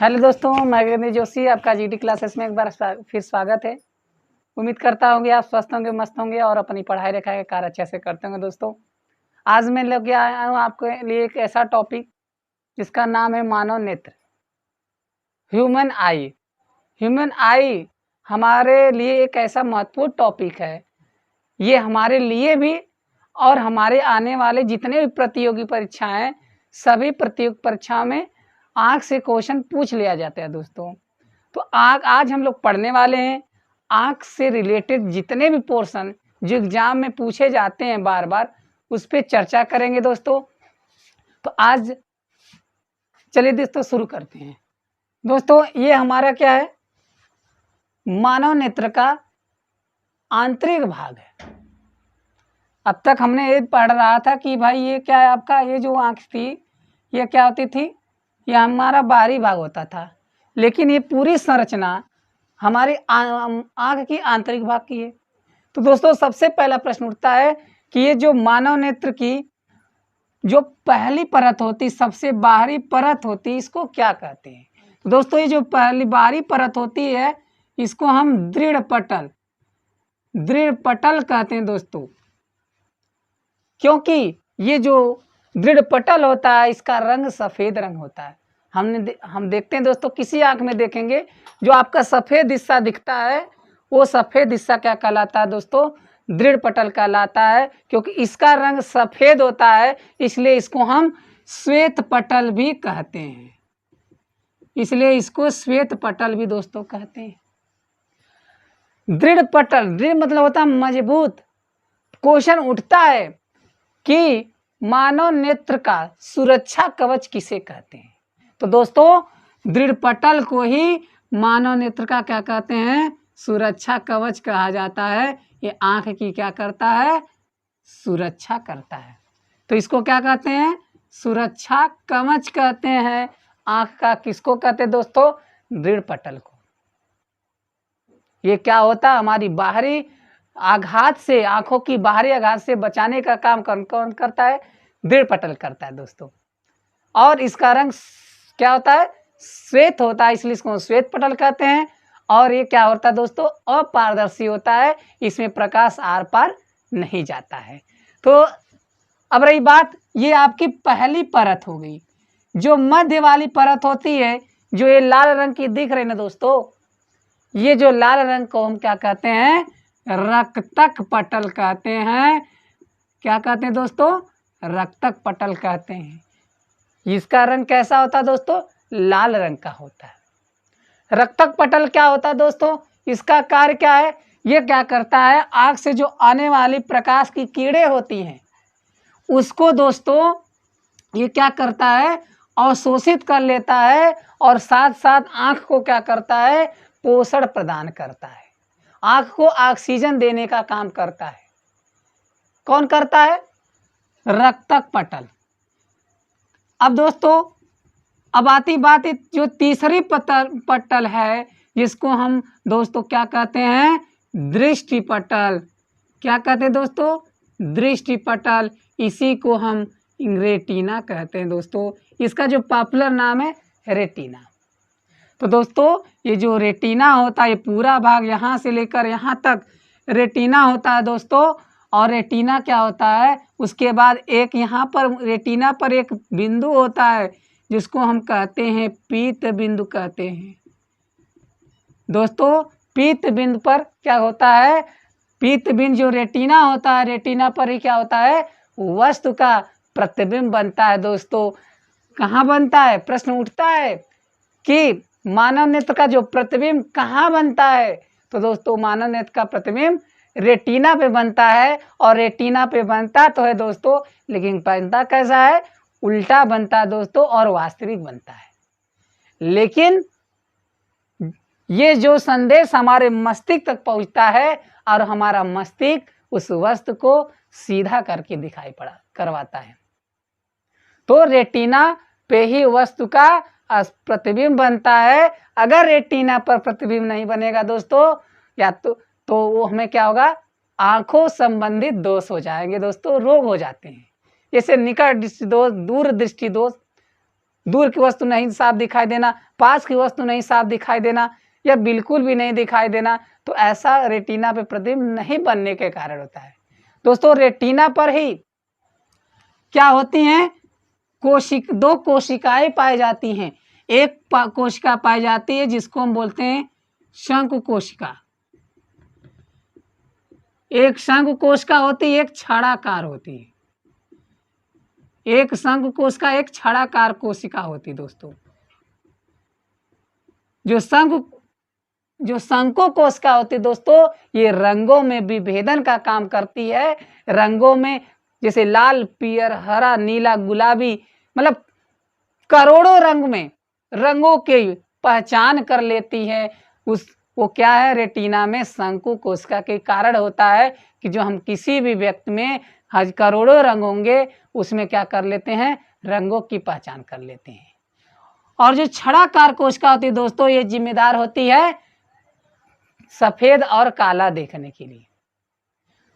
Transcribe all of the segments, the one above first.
Hello दोस्तों, मैं गगन जोशी आपका जीडी क्लासेस में एक बार फिर स्वागत है। उम्मीद करता हूँ कि आप स्वस्थ होंगे, मस्त होंगे और अपनी पढ़ाई लिखाई का कार्य अच्छे से करते होंगे। दोस्तों, आज मैं लेके आया हूँ आपके लिए एक ऐसा टॉपिक जिसका नाम है मानव नेत्र, ह्यूमन आई। ह्यूमन आई हमारे लिए एक ऐसा महत्वपूर्ण टॉपिक है। ये हमारे लिए भी और हमारे आने वाले जितने भी प्रतियोगी परीक्षाएं हैं, सभी प्रतियोगी परीक्षाओं में आँख से क्वेश्चन पूछ लिया जाता है। दोस्तों, तो आज हम लोग पढ़ने वाले हैं आँख से रिलेटेड जितने भी पोर्शन जो एग्जाम में पूछे जाते हैं बार बार, उस पर चर्चा करेंगे। दोस्तों, तो आज चलिए दोस्तों शुरू करते हैं। दोस्तों, ये हमारा क्या है, मानव नेत्र का आंतरिक भाग है। अब तक हमने ये पढ़ रहा था कि भाई ये क्या है, आपका ये जो आँख थी ये क्या होती थी, ये हमारा बाहरी भाग होता था, लेकिन ये पूरी संरचना हमारी आँख की आंतरिक भाग की है। तो दोस्तों, सबसे पहला प्रश्न उठता है कि ये जो मानव नेत्र की जो पहली परत होती, सबसे बाहरी परत होती, इसको क्या कहते हैं? तो दोस्तों, ये जो पहली बाहरी परत होती है इसको हम दृढ़ पटल कहते हैं। दोस्तों, क्योंकि ये जो दृढ़ पटल होता है इसका रंग सफ़ेद रंग होता है। हम देखते हैं दोस्तों, किसी आँख में देखेंगे जो आपका सफ़ेद हिस्सा दिखता है, वो सफ़ेद हिस्सा क्या कहलाता है दोस्तों? दृढ़ पटल कहलाता है। क्योंकि इसका रंग सफ़ेद होता है, इसलिए इसको हम श्वेत पटल भी कहते हैं। इसलिए इसको श्वेत पटल भी दोस्तों कहते हैं। दृढ़ पटल, दृढ़ मतलब होता है मजबूत। क्वेश्चन उठता है कि मानव नेत्र का सुरक्षा कवच किसे कहते हैं? तो दोस्तों, दृढ़ पटल को ही मानव नेत्र का क्या कहते हैं? सुरक्षा कवच कहा जाता है। ये आँख की क्या करता है? सुरक्षा करता है। तो इसको क्या कहते हैं? सुरक्षा कवच कहते हैं। आँख का किसको कहते हैं दोस्तों? दृढ़ पटल को। ये क्या होता है, हमारी बाहरी आघात से, आंखों की बाहरी आघात से बचाने का काम कौन करता है? दृढ़ पटल करता है दोस्तों। और इसका रंग क्या होता है? श्वेत होता है, इसलिए इसको श्वेत पटल कहते हैं। और ये क्या होता है दोस्तों? अपारदर्शी होता है, इसमें प्रकाश आर पार नहीं जाता है। तो अब रही बात, ये आपकी पहली परत हो गई। जो मध्य वाली परत होती है, जो ये लाल रंग की दिख रही है ना दोस्तों, ये जो लाल रंग को हम क्या कहते हैं? रक्तक पटल कहते हैं। क्या कहते हैं दोस्तों? रक्तक पटल कहते हैं। इसका रंग कैसा होता है दोस्तों? लाल रंग का होता है। रक्तक पटल क्या होता है दोस्तों? इसका कार्य क्या है? ये क्या करता है, आँख से जो आने वाली प्रकाश की किरणें होती हैं उसको दोस्तों ये क्या करता है? अवशोषित कर लेता है, और साथ साथ आँख को क्या करता है? पोषण प्रदान करता है। आँख को ऑक्सीजन देने का काम करता है। कौन करता है? रक्तक पटल। अब दोस्तों, अब आती बात जो तीसरी पटल है, जिसको हम दोस्तों क्या कहते हैं? दृष्टि पटल। क्या कहते हैं दोस्तों? दृष्टि पटल। इसी को हम रेटिना कहते हैं दोस्तों। इसका जो पॉपुलर नाम है रेटिना। तो दोस्तों, ये जो रेटिना होता है, ये पूरा भाग यहाँ से लेकर यहाँ तक रेटिना होता है दोस्तों। और रेटिना क्या होता है? उसके बाद एक यहाँ पर रेटिना पर एक बिंदु होता है जिसको हम कहते हैं पीत बिंदु कहते हैं दोस्तों। पीत बिंदु पर क्या होता है? पीत बिंदु जो रेटिना होता है, रेटिना पर ही क्या होता है? वस्तु का प्रतिबिंब बनता है दोस्तों। कहाँ बनता है? प्रश्न उठता है कि मानव नेत्र का जो प्रतिबिंब कहाँ बनता है? तो दोस्तों, मानव नेत्र का प्रतिबिंब रेटिना पे बनता है। और रेटिना पे बनता तो है दोस्तों, लेकिन बनता कैसा है? उल्टा बनता है दोस्तों, और वास्तविक बनता है। लेकिन ये जो संदेश हमारे मस्तिष्क तक पहुंचता है, और हमारा मस्तिष्क उस वस्तु को सीधा करके दिखाई करवाता है। तो रेटिना पे ही वस्तु का प्रतिबिंब बनता है। अगर रेटिना पर प्रतिबिंब नहीं बनेगा दोस्तों, या तो वो हमें क्या होगा? आंखों संबंधित दोष हो जाएंगे दोस्तों, रोग हो जाते हैं। जैसे निकट दृष्टि दोष, दूर दृष्टि दोष, दूर की वस्तु नहीं साफ दिखाई देना, पास की वस्तु नहीं साफ दिखाई देना या बिल्कुल भी नहीं दिखाई देना, तो ऐसा रेटिना पे प्रतिबिंब नहीं बनने के कारण होता है। दोस्तों रेटिना पर ही क्या होती हैं, दो कोशिकाएं पाई जाती हैं। एक कोशिका पाई जाती है जिसको हम बोलते हैं शंकु कोशिका, एक शंकु कोशिका होती है, एक छड़ाकार होती है। एक शंकु कोशिका, एक छड़ाकार कोशिका होती। दोस्तों जो शंकु कोशिका होती दोस्तों, ये रंगों में विभेदन का काम करती है। रंगों में जैसे लाल, पीयर, हरा, नीला, गुलाबी, मतलब करोड़ों रंग में रंगों की पहचान कर लेती है। वो क्या है, रेटिना में शंकु कोशिका के कारण होता है कि जो हम किसी भी व्यक्ति में करोड़ों रंग होंगे उसमें क्या कर लेते हैं, रंगों की पहचान कर लेते हैं। और जो छड़ाकार कोशिका होती है दोस्तों, ये जिम्मेदार होती है सफेद और काला देखने के लिए।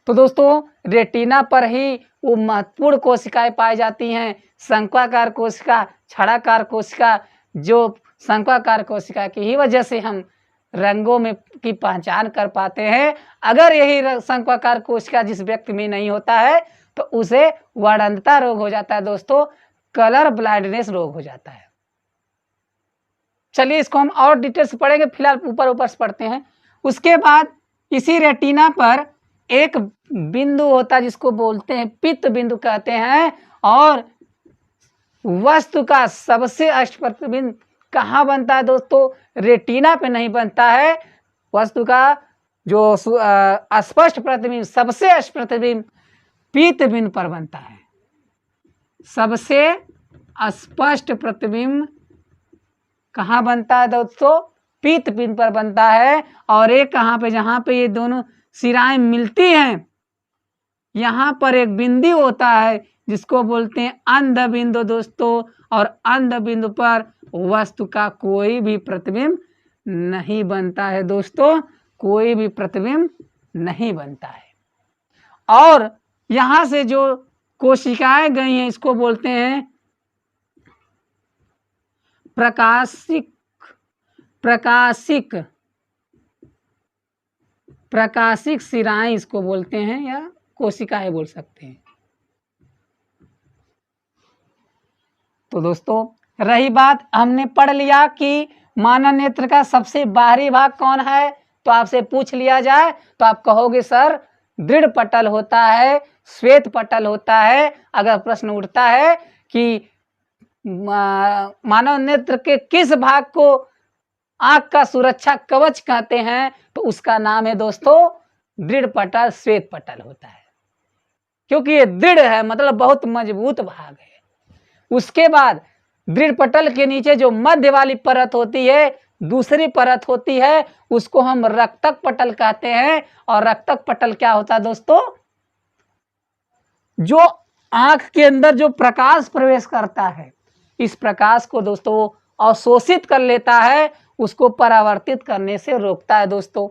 तो दोस्तों रेटिना पर ही वो महत्वपूर्ण कोशिकाएं पाई जाती हैं, शंक्वाकार कोशिका, छड़ाकार कोशिका। जो शंक्वाकार कोशिका की ही वजह से हम रंगों में की पहचान कर पाते हैं। अगर यही शंक्वाकार कोशिका जिस व्यक्ति में नहीं होता है तो उसे वर्णनता रोग हो जाता है दोस्तों, कलर ब्लाइंडनेस रोग हो जाता है। चलिए इसको हम और डिटेल्स पढ़ेंगे, फिलहाल ऊपर से पढ़ते हैं। उसके बाद इसी रेटिना पर एक बिंदु होता है जिसको बोलते हैं पित्त बिंदु कहते हैं। और वस्तु का सबसे स्पष्ट प्रतिबिंब कहाँ बनता है दोस्तों, रेटिना पे नहीं बनता है। वस्तु का जो स्पष्ट प्रतिबिंब, सबसे स्पष्ट प्रतिबिंब पित्त बिंदु पर बनता है। सबसे स्पष्ट प्रतिबिंब कहाँ बनता है दोस्तों, पित्त बिंदु पर बनता है। और एक कहाँ पे, जहाँ पे ये दोनों सिराएं मिलती हैं, यहाँ पर एक बिंदु होता है जिसको बोलते हैं अंध बिंदु दोस्तों। और अंध बिंदु पर वस्तु का कोई भी प्रतिबिंब नहीं बनता है दोस्तों, कोई भी प्रतिबिंब नहीं बनता है। और यहाँ से जो कोशिकाएं गई हैं इसको बोलते हैं प्रकाशिक सिराएं इसको बोलते हैं, या कोशिकाएं बोल सकते हैं। तो दोस्तों रही बात, हमने पढ़ लिया कि मानव नेत्र का सबसे बाहरी भाग कौन है, तो आपसे पूछ लिया जाए तो आप कहोगे सर दृढ़ पटल होता है, श्वेत पटल होता है। अगर प्रश्न उठता है कि मानव नेत्र के किस भाग को आंख का सुरक्षा कवच कहते हैं, तो उसका नाम है दोस्तों दृढ़ पटल, श्वेत पटल होता है, क्योंकि ये दृढ़ है, मतलब बहुत मजबूत भाग है। उसके बाद दृढ़ पटल के नीचे जो मध्य वाली परत होती है, दूसरी परत होती है, उसको हम रक्तक पटल कहते हैं। और रक्तक पटल क्या होता है दोस्तों, जो आंख के अंदर जो प्रकाश प्रवेश करता है, इस प्रकाश को दोस्तों अवशोषित कर लेता है, उसको परावर्तित करने से रोकता है दोस्तों।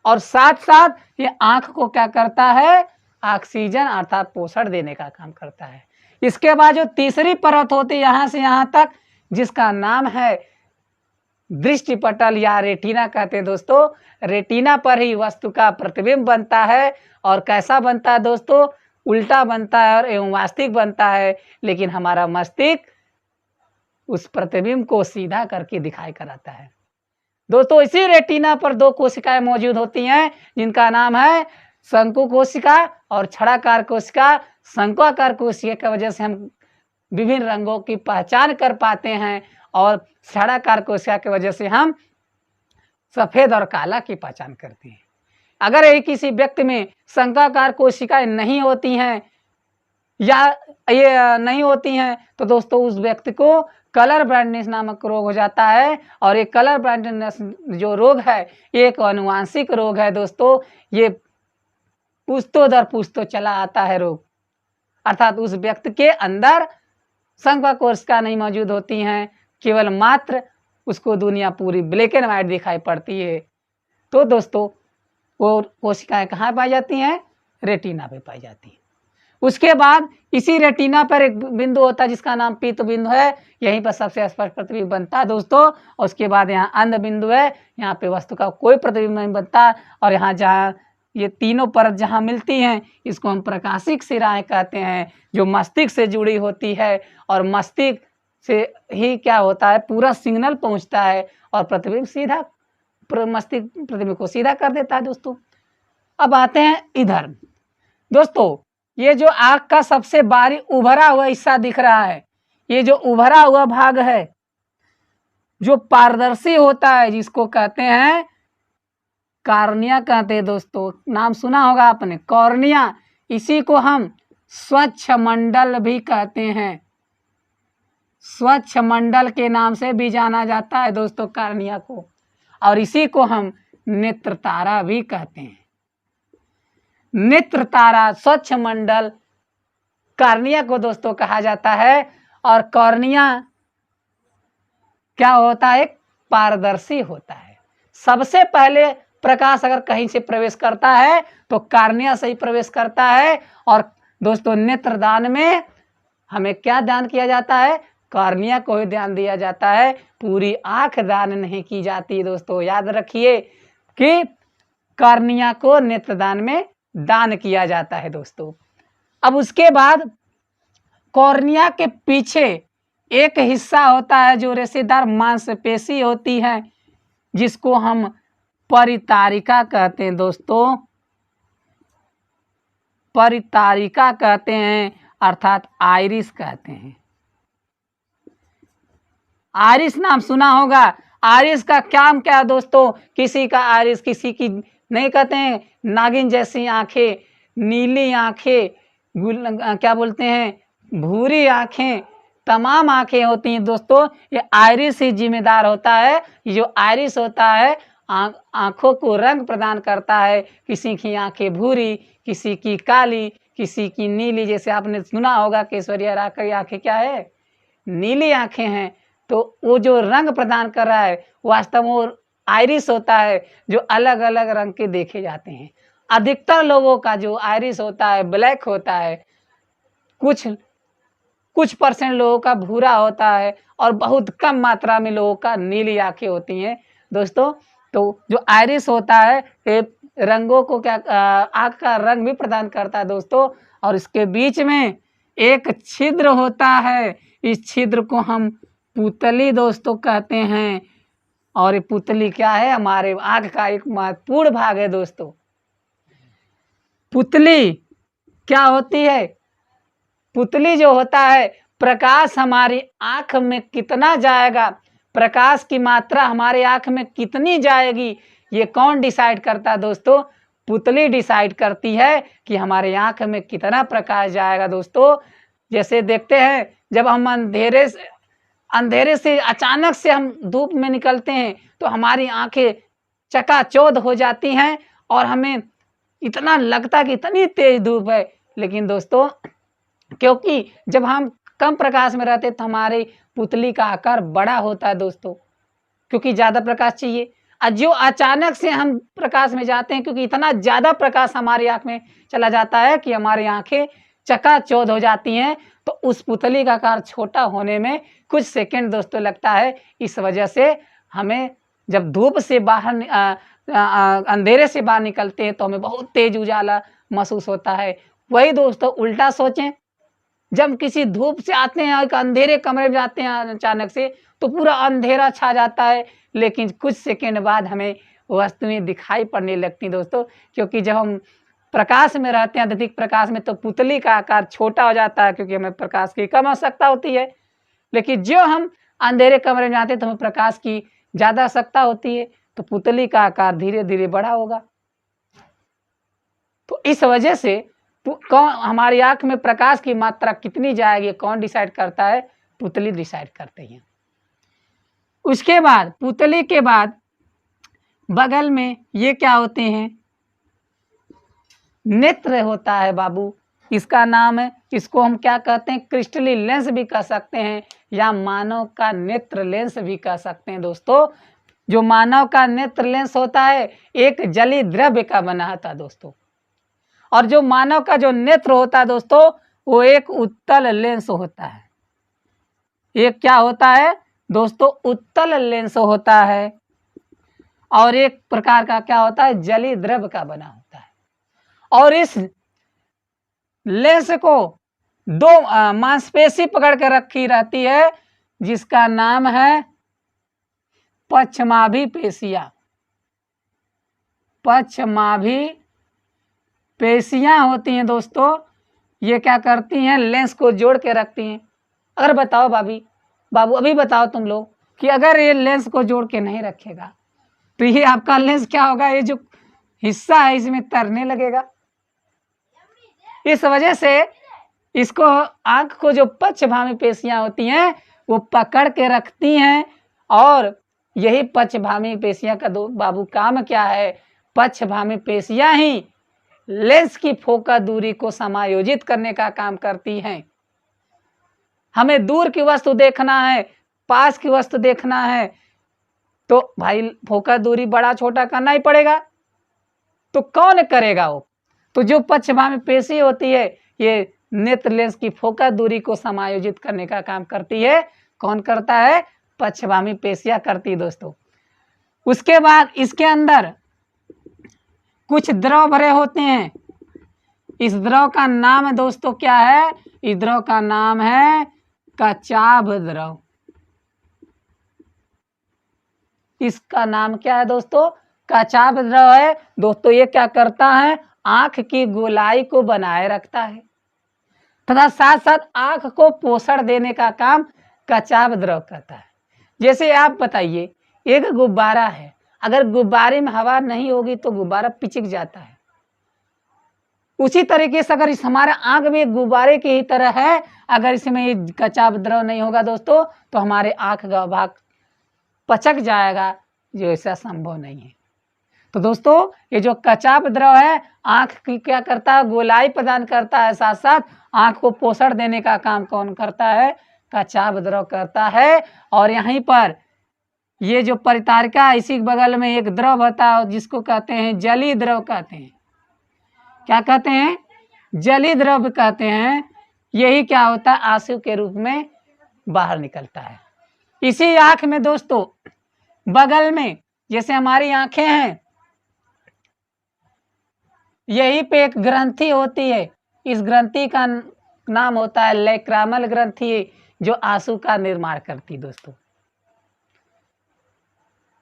और साथ साथ ये आंख को क्या करता है, ऑक्सीजन अर्थात पोषण देने का काम करता है। इसके बाद जो तीसरी परत होती है यहाँ से यहाँ तक, जिसका नाम है दृष्टि पटल या रेटिना कहते हैं दोस्तों। रेटिना पर ही वस्तु का प्रतिबिंब बनता है। और कैसा बनता है दोस्तों, उल्टा बनता है और एवं वास्तविक बनता है। लेकिन हमारा मस्तिष्क उस प्रतिबिंब को सीधा करके दिखाई कराता है दोस्तों। इसी रेटिना पर दो कोशिकाएं मौजूद होती हैं जिनका नाम है शंकु कोशिका और छड़ाकार कोशिका। शंक्वाकार कोशिका की वजह से हम विभिन्न रंगों की पहचान कर पाते हैं और छड़ाकार कोशिका की वजह से हम सफेद और काला की पहचान करते हैं। अगर यही किसी व्यक्ति में शंक्वाकार कोशिकाएं नहीं होती हैं या ये नहीं होती हैं तो दोस्तों उस व्यक्ति को कलर ब्लाइंडनेस नामक रोग हो जाता है। और ये कलर ब्लाइंडनेस जो रोग है ये एक आनुवांशिक रोग है दोस्तों। ये पुश्तों दर पुश्तों चला आता है रोग, अर्थात उस व्यक्ति के अंदर शंक्वाकार कोशिका नहीं मौजूद होती हैं, केवल मात्र उसको दुनिया पूरी ब्लैक एंड व्हाइट दिखाई पड़ती है। तो दोस्तों वो कोशिकाएं कहाँ पाई जाती हैं, रेटिना पे पाई जाती हैं। उसके बाद इसी रेटिना पर एक बिंदु होता है जिसका नाम पीत बिंदु है, यहीं पर सबसे स्पष्ट प्रतिबिंब बनता है दोस्तों। और उसके बाद यहाँ अंध बिंदु है, यहाँ पे वस्तु का कोई प्रतिबिंब नहीं बनता। और यहाँ जहाँ ये तीनों परत जहाँ मिलती हैं इसको हम प्रकाशिक सिराएं कहते हैं, जो मस्तिष्क से जुड़ी होती है। और मस्तिष्क से ही क्या होता है, पूरा सिग्नल पहुँचता है और प्रतिबिंब सीधा मस्तिष्क प्रतिबिंब को सीधा कर देता है दोस्तों। अब आते हैं इधर दोस्तों, ये जो आँख का सबसे बारी उभरा हुआ हिस्सा दिख रहा है, ये जो उभरा हुआ भाग है जो पारदर्शी होता है, जिसको कहते हैं कॉर्निया कहते हैं दोस्तों। नाम सुना होगा आपने, कॉर्निया। इसी को हम स्वच्छ मंडल भी कहते हैं, स्वच्छ मंडल के नाम से भी जाना जाता है दोस्तों कॉर्निया को। और इसी को हम नेत्र तारा भी कहते हैं। नेत्र तारा, स्वच्छ मंडल, कॉर्निया को दोस्तों कहा जाता है। और कॉर्निया क्या होता है, एक पारदर्शी होता है। सबसे पहले प्रकाश अगर कहीं से प्रवेश करता है तो कॉर्निया से ही प्रवेश करता है। और दोस्तों नेत्रदान में हमें क्या दान किया जाता है, कॉर्निया को ही ध्यान दिया जाता है, पूरी आंख दान नहीं की जाती दोस्तों। याद रखिए कि कॉर्निया को नेत्रदान में दान किया जाता है दोस्तों। अब उसके बाद कॉर्निया के पीछे एक हिस्सा होता है जो रेशेदार मांसपेशी होती है, जिसको हम परितारिका कहते हैं दोस्तों, परितारिका कहते हैं, अर्थात आइरिस कहते हैं। आइरिस नाम सुना होगा। आइरिस का काम क्या है दोस्तों, किसी का आइरिस, किसी की नहीं कहते हैं नागिन जैसी आंखें, नीली आंखें, क्या बोलते हैं भूरी आंखें, तमाम आंखें होती हैं दोस्तों। ये आइरिस ही जिम्मेदार होता है। ये जो आइरिस होता है आंखों को रंग प्रदान करता है। किसी की आंखें भूरी, किसी की काली, किसी की नीली। जैसे आपने सुना होगा कि ऐश्वर्या राय की आंखें क्या है, नीली आंखें हैं। तो वो जो रंग प्रदान कर रहा है वास्तव में वो आइरिस होता है, जो अलग अलग रंग के देखे जाते हैं। अधिकतर लोगों का जो आइरिस होता है ब्लैक होता है, कुछ परसेंट लोगों का भूरा होता है, और बहुत कम मात्रा में लोगों का नीली आंखें होती हैं दोस्तों। तो जो आइरिस होता है ये रंगों को क्या, आँख का रंग भी प्रदान करता है दोस्तों। और इसके बीच में एक छिद्र होता है, इस छिद्र को हम पुतली दोस्तों कहते हैं। और ये पुतली क्या है, हमारे आँख का एक महत्वपूर्ण भाग है दोस्तों। पुतली क्या होती है, पुतली जो होता है, प्रकाश हमारी आँख में कितना जाएगा, प्रकाश की मात्रा हमारे आँख में कितनी जाएगी, ये कौन डिसाइड करता है दोस्तों, पुतली डिसाइड करती है कि हमारे आँख में कितना प्रकाश जाएगा दोस्तों। जैसे देखते हैं जब हम अंधेरे से अचानक से हम धूप में निकलते हैं तो हमारी आंखें चकाचौंध हो जाती हैं और हमें इतना लगता कि इतनी तेज धूप है। लेकिन दोस्तों क्योंकि जब हम कम प्रकाश में रहते तो हमारी पुतली का आकार बड़ा होता है दोस्तों, क्योंकि ज़्यादा प्रकाश चाहिए। और जो अचानक से हम प्रकाश में जाते हैं, क्योंकि इतना ज़्यादा प्रकाश हमारी आँख में चला जाता है कि हमारी आँखें चकाचौंध हो जाती हैं, तो उस पुतली का आकार छोटा होने में कुछ सेकंड दोस्तों लगता है। इस वजह से हमें जब धूप से बाहर अंधेरे से बाहर निकलते हैं तो हमें बहुत तेज उजाला महसूस होता है। वही दोस्तों उल्टा सोचें, जब किसी धूप से आते हैं एक अंधेरे कमरे में जाते हैं अचानक से, तो पूरा अंधेरा छा जाता है, लेकिन कुछ सेकंड बाद हमें वस्तुएं दिखाई पड़ने लगती दोस्तों। क्योंकि जब हम प्रकाश में रहते हैं, अधिक प्रकाश में, तो पुतली का आकार छोटा हो जाता है, क्योंकि हमें प्रकाश की कम आवश्यकता होती है। लेकिन जो हम अंधेरे कमरे में जाते हैं तो हमें प्रकाश की ज़्यादा आवश्यकता होती है, तो पुतली का आकार धीरे धीरे बड़ा होगा। तो इस वजह से कौन हमारी आँख में प्रकाश की मात्रा कितनी जाएगी कौन डिसाइड करता है, पुतली डिसाइड करते हैं। उसके बाद पुतली के बाद बगल में ये क्या होते हैं, नेत्र होता है बाबू। इसका नाम है, इसको हम क्या कहते हैं, क्रिस्टली लेंस भी कह सकते हैं, या मानव का नेत्र लेंस भी कह सकते हैं दोस्तों। जो मानव का नेत्र लेंस होता है एक जली द्रव्य का बना होता है दोस्तों, और जो मानव का जो नेत्र होता है दोस्तों, वो एक उत्तल लेंस होता है। एक क्या होता है दोस्तों, उत्तल लेंस होता है। और एक प्रकार का क्या होता है, जलीय द्रव का बना होता है। और इस लेंस को दो मांसपेशी पकड़ के रखी रहती है, जिसका नाम है पक्षमाभी पेशियां। पक्षमाभी पेशियां होती हैं दोस्तों, ये क्या करती हैं, लेंस को जोड़ के रखती हैं। अगर बताओ बाबू अभी बताओ तुम लोग कि अगर ये लेंस को जोड़ के नहीं रखेगा तो ये आपका लेंस क्या होगा, ये जो हिस्सा है इसमें तैरने लगेगा। इस वजह से इसको आंख को जो पक्षभामी पेशियां होती हैं वो पकड़ के रखती हैं। और यही पक्षभामी पेशियां का बाबू काम क्या है, पक्षभामी पेशियां ही लेंस की फोकस दूरी को समायोजित करने का काम करती हैं। हमें दूर की वस्तु देखना है, पास की वस्तु देखना है, तो भाई फोकस दूरी बड़ा छोटा करना ही पड़ेगा। तो कौन करेगा वो, तो जो पक्षभामी पेशी होती है ये नेत्र लेंस की फोकस दूरी को समायोजित करने का काम करती है। कौन करता है, पक्षभामी पेशियां करती है दोस्तों। उसके बाद इसके अंदर कुछ द्रव भरे होते हैं। इस द्रव का नाम है दोस्तों क्या है, इस द्रव का नाम है कचाभ द्रव। इसका नाम क्या है दोस्तों, कचाभ द्रव है दोस्तों। ये क्या करता है, आंख की गोलाई को बनाए रखता है तथा साथ साथ आंख को पोषण देने का काम कचाभ द्रव करता है। जैसे आप बताइए, एक गुब्बारा है, अगर गुब्बारे में हवा नहीं होगी तो गुब्बारा पिचक जाता है। उसी तरीके से अगर इस हमारे आंख में एक गुब्बारे की ही तरह है, अगर इसमें कचाभ द्रव नहीं होगा दोस्तों तो हमारे आंख का भाग पचक जाएगा, जो ऐसा संभव नहीं है। तो दोस्तों ये जो कचाभ द्रव है आंख की क्या करता है, गोलाई प्रदान करता है, साथ साथ आंख को पोषण देने का काम कौन करता है, कचाभ द्रव करता है। और यहीं पर ये जो परितारिका है, इसी बगल में एक द्रव होता है जिसको कहते हैं जलीय द्रव कहते हैं। क्या कहते हैं, जलीय द्रव कहते हैं। यही क्या होता है, आंसू के रूप में बाहर निकलता है। इसी आंख में दोस्तों बगल में जैसे हमारी आंखें हैं, यहीं पे एक ग्रंथि होती है। इस ग्रंथि का नाम होता है लैक्रामल ग्रंथि, जो आंसू का निर्माण करती है दोस्तों।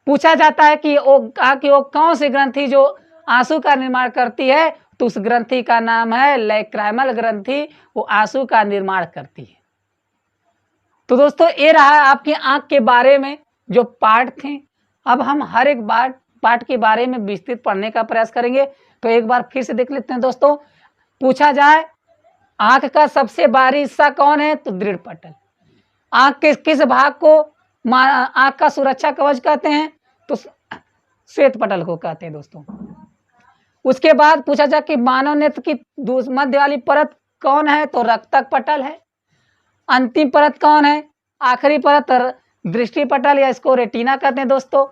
पूछा जाता है कि वो कौन सी ग्रंथि जो आंसू का निर्माण करती है, तो उस ग्रंथि का नाम है लैक्रामल ग्रंथि, वो आंसू का निर्माण करती है। तो दोस्तों ये रहा आपकी आंख के बारे में जो पार्ट थे। अब हम हर एक पार्ट के बारे में विस्तृत पढ़ने का प्रयास करेंगे। तो एक बार फिर से देख लेते हैं दोस्तों। पूछा जाए आंख का सबसे बाहरी हिस्सा कौन है, तो दृढ़ पटल। आंख के किस भाग को आंख का सुरक्षा कवच कहते हैं, तो श्वेत पटल को कहते हैं दोस्तों। उसके बाद पूछा जाए कि मानव नेत्र की मध्य वाली परत कौन है, तो रक्तक पटल है। अंतिम परत कौन है, आखिरी परत दृष्टि पटल या इसको रेटिना कहते हैं दोस्तों।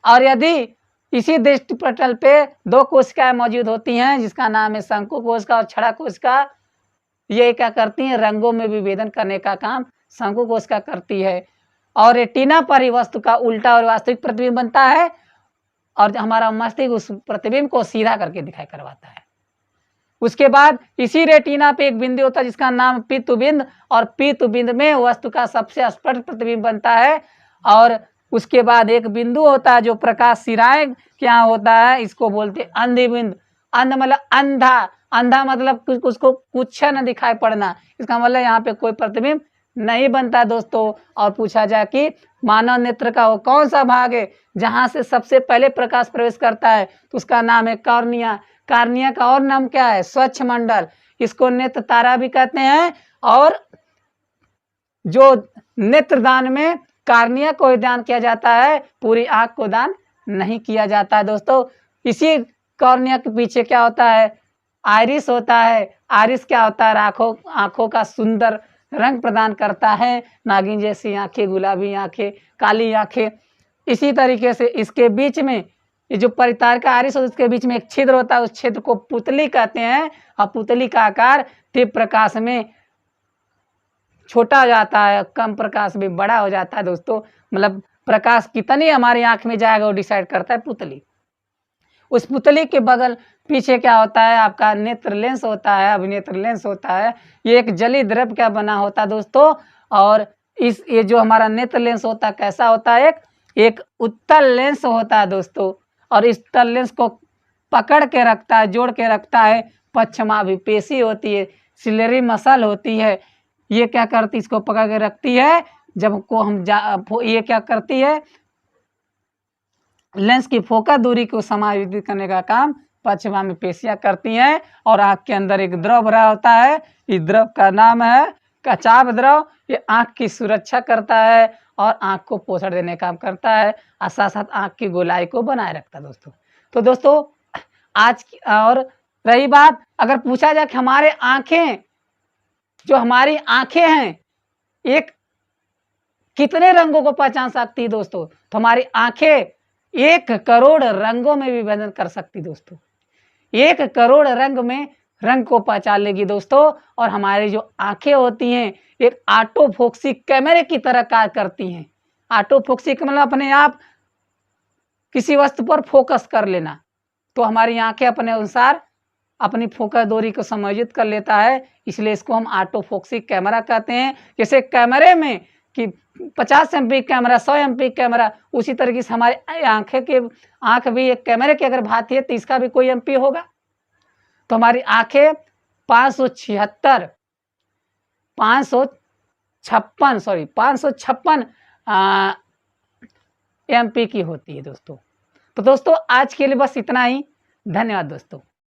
और यदि इसी दृष्टि पटल पे दो कोशिकाएं मौजूद होती हैं, जिसका नाम है शंकु कोशिका और छड़ा कोशिका, ये क्या करती हैं, रंगों में विभेदन करने का काम शंकु कोशिका करती है। और रेटिना पर ही वस्तु का उल्टा और वास्तविक प्रतिबिंब बनता है, और हमारा मस्तिष्क उस प्रतिबिंब को सीधा करके दिखाई करवाता है। उसके बाद इसी रेटिना पे एक बिंदु होता है जिसका नाम पीतुबिंद, और पीतुबिंद में वस्तु का सबसे स्पष्ट प्रतिबिंब बनता है। और उसके बाद एक बिंदु होता है जो प्रकाश सिराएं क्या होता है, इसको बोलते हैं अंधबिंद। अंध मतलब अंधा, अंधा मतलब उसको कुछ न दिखाई पड़ना, इसका मतलब यहाँ पे कोई प्रतिबिंब नहीं बनता दोस्तों। और पूछा जाए कि मानव नेत्र का वो कौन सा भाग है जहाँ से सबसे पहले प्रकाश प्रवेश करता है, तो उसका नाम है कॉर्निया। कॉर्निया का और नाम क्या है, स्वच्छ मंडल। इसको नेत्र तारा भी कहते हैं। और जो नेत्रदान में कॉर्निया को दान किया जाता है, पूरी आंख को दान नहीं किया जाता है दोस्तों। इसी कॉर्निया के पीछे क्या होता है, आइरिस होता है। आइरिस क्या होता है, आंखों का सुंदर रंग प्रदान करता है, नागिन जैसी आंखें, गुलाबी आंखें, काली आंखें। इसी तरीके से इसके बीच में ये जो परितारिका आरिस होती है उसके बीच में एक छिद्र होता है, उस छिद्र को पुतली कहते हैं। और पुतली का आकार तीव्र प्रकाश में छोटा हो जाता है, कम प्रकाश में बड़ा हो जाता है दोस्तों। मतलब प्रकाश कितनी हमारी आंख में जाएगा वो डिसाइड करता है पुतली। उस पुतली के बगल पीछे क्या होता है, आपका नेत्र लेंस होता है, अभिनेत्र लेंस होता है। ये एक जली द्रव का बना होता है दोस्तों। और ये जो हमारा नेत्र लेंस होता है कैसा होता है, एक उत्तल लेंस होता है दोस्तों। और इस उत्तल लेंस को पकड़ के रखता है, जोड़ के रखता है पश्चमाभिपेशी होती है, सिलेरी मसल होती है। ये क्या करती है, इसको पकड़ के रखती है। जब को हम ये क्या करती है, लेंस की फोकस दूरी को समायोजित करने का काम पश्चमाभिपेशियां करती हैं। और आंख के अंदर एक द्रव भरा होता है, इस द्रव का नाम है कचाप द्रव। ये आंख की सुरक्षा करता है और आंख को पोषण देने का काम करता है, और साथ साथ आंख की गोलाई को बनाए रखता है दोस्तों। तो दोस्तों आज की और रही बात, अगर पूछा जाए कि हमारे आंखें, जो हमारी आंखें हैं, एक कितने रंगों को पहचान सकती है दोस्तों, तो हमारी आंखें 1 करोड़ रंगों में विभाजन कर सकती दोस्तों। 1 करोड़ रंग में रंग को पहचान लेगी दोस्तों। और हमारी जो आंखें होती हैं एक ऑटोफोक्सी कैमरे की तरह कार्य करती हैं। ऑटोफोक्सी मतलब अपने आप किसी वस्तु पर फोकस कर लेना। तो हमारी आंखें अपने अनुसार अपनी फोकस दूरी को समायोजित कर लेता है, इसलिए इसको हम ऑटोफोक्सी कैमरा कहते हैं। जैसे कैमरे में कि 50 MP कैमरा, 100 MP कैमरा, उसी तरीके से हमारे आंख भी एक कैमरे की अगर भांति है तो इसका भी कोई MP होगा। तो हमारी आंखें 556 MP की होती है दोस्तों। तो दोस्तों आज के लिए बस इतना ही। धन्यवाद दोस्तों।